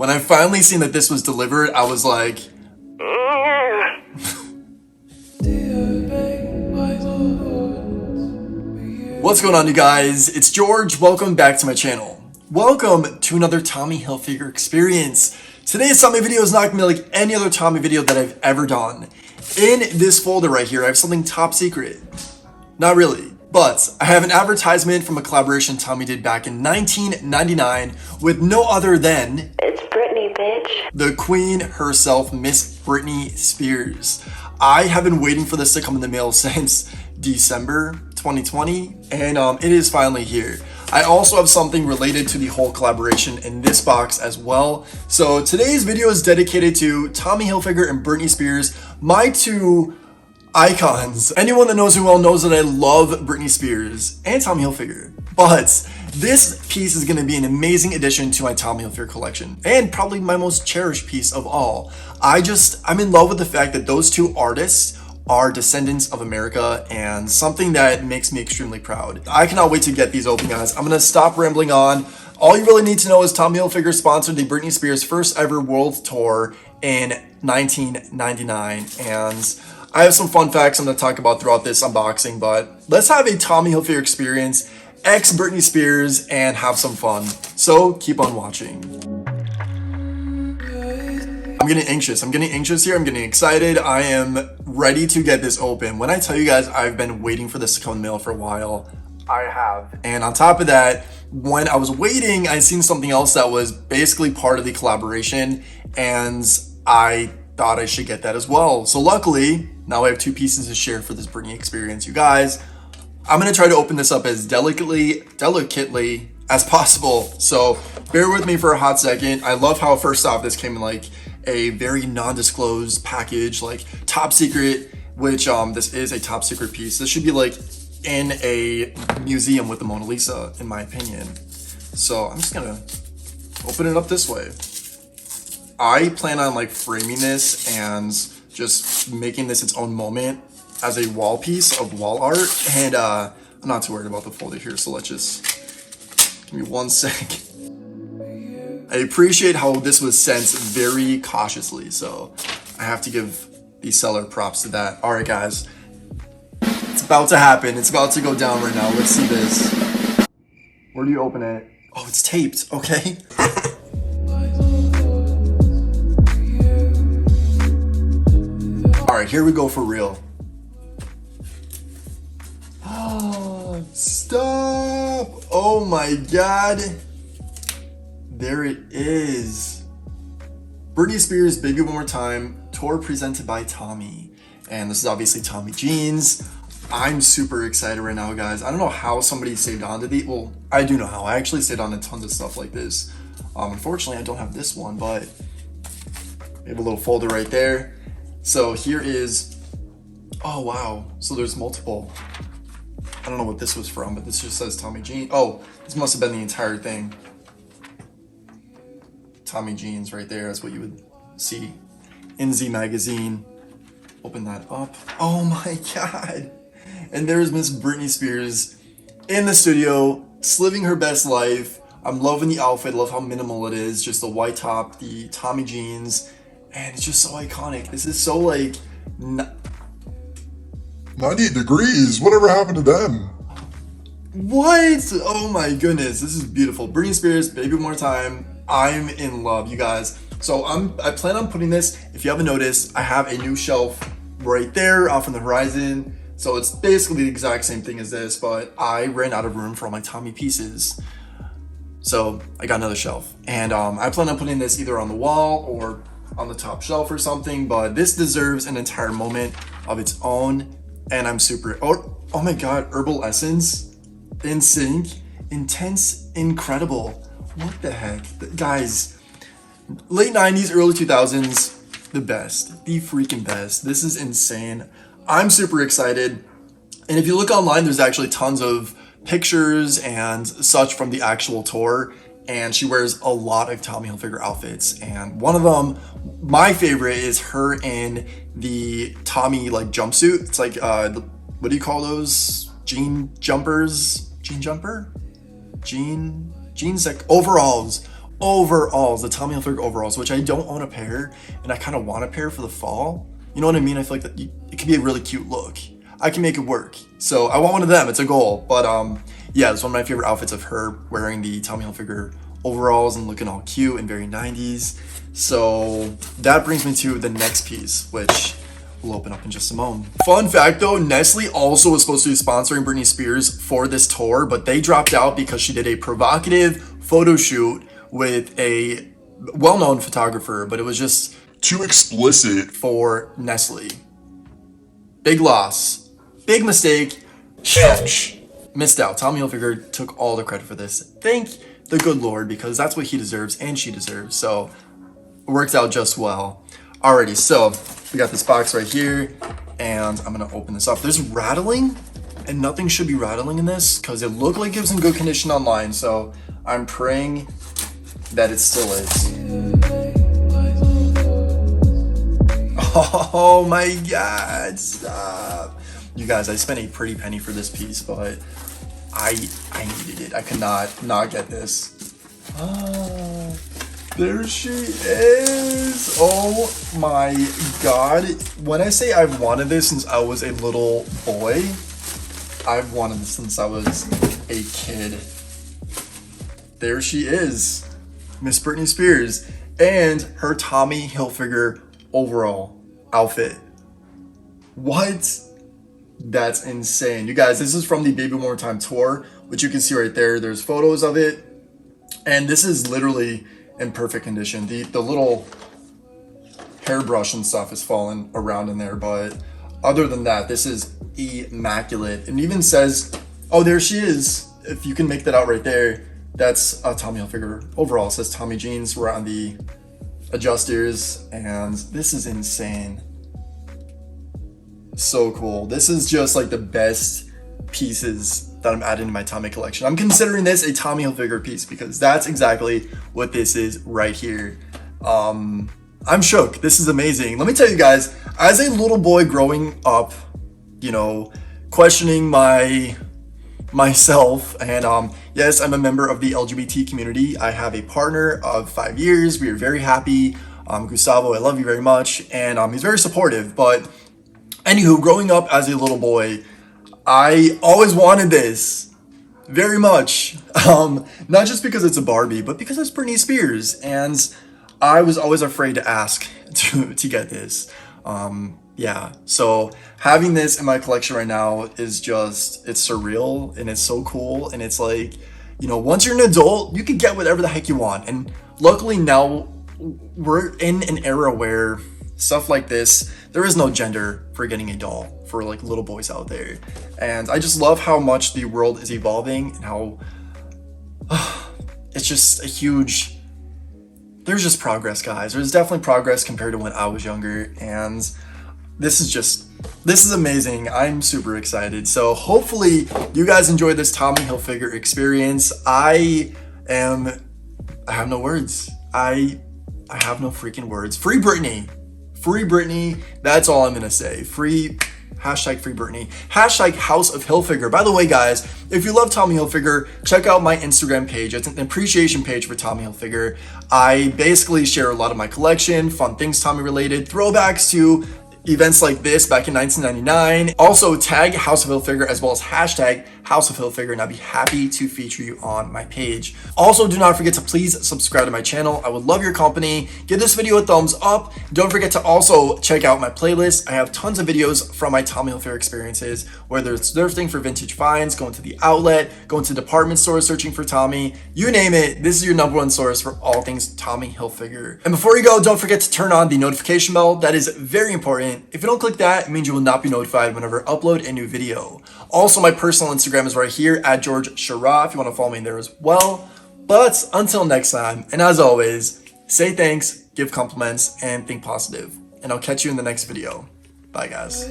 When I finally seen that this was delivered, I was like, what's going on, you guys? It's George. Welcome back to my channel. Welcome to another Tommy Hilfiger experience. Today's Tommy video is not gonna be like any other Tommy video that I've ever done. In this folder right here, I have something top secret. Not really, but I have an advertisement from a collaboration Tommy did back in 1999 with no other than... It's Britney, bitch. The queen herself, Miss Britney Spears. I have been waiting for this to come in the mail since December 2020, and it is finally here. I also have something related to the whole collaboration in this box as well. So today's video is dedicated to Tommy Hilfiger and Britney Spears, my two icons. Anyone that knows me well knows that I love Britney Spears and Tommy Hilfiger. But this piece is going to be an amazing addition to my Tommy Hilfiger collection, and probably my most cherished piece of all. I'm in love with the fact that those two artists are descendants of America, and something that makes me extremely proud. I cannot wait to get these open, guys. I'm going to stop rambling on. All you really need to know is Tommy Hilfiger sponsored the Britney Spears first ever world tour in 1999, and I have some fun facts I'm going to talk about throughout this unboxing, but let's have a Tommy Hilfiger experience, ex Britney Spears, and have some fun. So keep on watching. I'm getting anxious. I'm getting anxious here. I'm getting excited. I am ready to get this open. When I tell you guys I've been waiting for this to come in the mail for a while, I have. And on top of that, when I was waiting, I seen something else that was basically part of the collaboration, and I thought I should get that as well. So luckily, now I have two pieces to share for this Britney experience, you guys. I'm gonna try to open this up as delicately as possible. So bear with me for a hot second. I love how first off, this came in like a very non-disclosed package, like top secret, which this is a top secret piece. This should be like in a museum with the Mona Lisa, in my opinion. So I'm just gonna open it up this way. I plan on like framing this and just making this its own moment as a wall piece of wall art, and I'm not too worried about the folder here, so let's just give me 1 sec. I appreciate how this was sent very cautiously, so I have to give the seller props to that. All right, guys, it's about to happen. It's about to go down right now. Let's see this. Where do you open it? Oh, it's taped. Okay. All right, here we go for real. Oh, stop. Oh my God. There it is. Britney Spears, Baby One More Time, tour presented by Tommy. And this is obviously Tommy jeans. I'm super excited right now, guys. I don't know how somebody saved on to the, well, I do know how. I actually saved on to tons of stuff like this. Unfortunately, I don't have this one, but we have a little folder right there. So here is, oh wow. So there's multiple. I don't know what this was from, but this just says Tommy jeans. Oh, this must have been the entire thing. Tommy jeans right there, that's what you would see in Z magazine. Open that up. Oh my God. And there's Miss Britney Spears in the studio, living her best life. I'm loving the outfit, love how minimal it is. Just the white top, the Tommy jeans, and it's just so iconic. This is so like... 98 degrees, whatever happened to them? What? Oh my goodness, this is beautiful. Britney Spears, Baby One More Time. I'm in love, you guys. So I plan on putting this, if you haven't noticed, I have a new shelf right there off on the horizon. So it's basically the exact same thing as this, but I ran out of room for all my Tommy pieces. So I got another shelf, and I plan on putting this either on the wall or on the top shelf or something, but this deserves an entire moment of its own. And I'm super, oh my God, Herbal Essence, In Sync, Intense, Incredible. What the heck? Guys, late 90s, early 2000s, the best, the freaking best. This is insane. I'm super excited. And if you look online, there's actually tons of pictures and such from the actual tour. And she wears a lot of Tommy Hilfiger outfits. And one of them, my favorite, is her in the Tommy like jumpsuit. It's like, what do you call those? Jean jumpers? Jean jumper? Jeans, like overalls. overalls, the Tommy Hilfiger overalls, which I don't own a pair, and I kind of want a pair for the fall. You know what I mean? I feel like it could be a really cute look. I can make it work. So I want one of them. It's a goal. But yeah, it's one of my favorite outfits of her wearing the Tommy Hilfiger overalls and looking all cute and very 90s. So that brings me to the next piece, which we'll open up in just a moment. Fun fact though, 𝗦𝗢𝗖 also was supposed to be sponsoring Britney Spears for this tour, but they dropped out because she did a provocative photo shoot with a well-known photographer, but it was just too explicit for 𝗦𝗢𝗖. Big loss. Big mistake. Ouch. Missed out. Tommy Hilfiger took all the credit for this. Thank the good Lord, because that's what he deserves and she deserves. So it worked out just well. Alrighty, so we got this box right here, and I'm gonna open this up. There's rattling, and nothing should be rattling in this because it looked like it was in good condition online. So I'm praying that it still is. Oh my God, stop. You guys, I spent a pretty penny for this piece, but I needed it. I could not get this. Oh, there she is. Oh my God. When I say I've wanted this since I was a little boy, I've wanted this since I was a kid. There she is, Miss Britney Spears, and her Tommy Hilfiger overall outfit. What? That's insane. You guys, this is from the Baby One More Time tour, which you can see right there. There's photos of it, and this is literally in perfect condition. The little hairbrush and stuff is falling around in there, but other than that, this is immaculate. It even says, oh, there she is. If you can make that out right there, that's a Tommy Hilfiger overall. It says Tommy jeans. We're on the adjusters, and this is insane. So cool. This is just like the best pieces that I'm adding to my Tommy collection. I'm considering this a Tommy Hilfiger piece because that's exactly what this is right here. I'm shook. This is amazing. Let me tell you guys, as a little boy growing up, you know, questioning myself, and yes, I'm a member of the LGBT community. I have a partner of 5 years. We are very happy. Gustavo, I love you very much, and he's very supportive. But anywho, growing up as a little boy, I always wanted this very much. Not just because it's a Barbie, but because it's Britney Spears, and I was always afraid to ask to get this. Yeah, so having this in my collection right now is just, it's surreal, and it's so cool. And it's like, you know, once you're an adult, you can get whatever the heck you want. And luckily now we're in an era where stuff like this, there is no gender for getting a doll for like little boys out there. And I just love how much the world is evolving and how it's just a huge, there's just progress, guys. There's definitely progress compared to when I was younger, and this is amazing. I'm super excited. So hopefully you guys enjoyed this Tommy Hilfiger experience. I have no words. I have no freaking words. Free Britney. Free Britney. That's all I'm gonna say. Free Britney. Hashtag House of Hilfiger. By the way, guys, if you love Tommy Hilfiger, check out my Instagram page. It's an appreciation page for Tommy Hilfiger. I basically share a lot of my collection, fun things Tommy related, throwbacks to events like this back in 1999. Also tag House of Hilfiger as well as hashtag House of Hilfiger, and I'd be happy to feature you on my page. Also, do not forget to please subscribe to my channel. I would love your company. Give this video a thumbs up. Don't forget to also check out my playlist. I have tons of videos from my Tommy Hilfiger experiences, whether it's thrifting for vintage finds, going to the outlet, going to department stores searching for Tommy, you name it. This is your #1 source for all things Tommy Hilfiger. And before you go, don't forget to turn on the notification bell. That is very important. If you don't click that, it means you will not be notified whenever I upload a new video. Also, my personal Instagram is right here at 𝗦𝗢𝗖𝗵𝘁 if you want to follow me there as well. But until next time, and as always, say thanks, give compliments, and think positive. And I'll catch you in the next video. Bye, guys.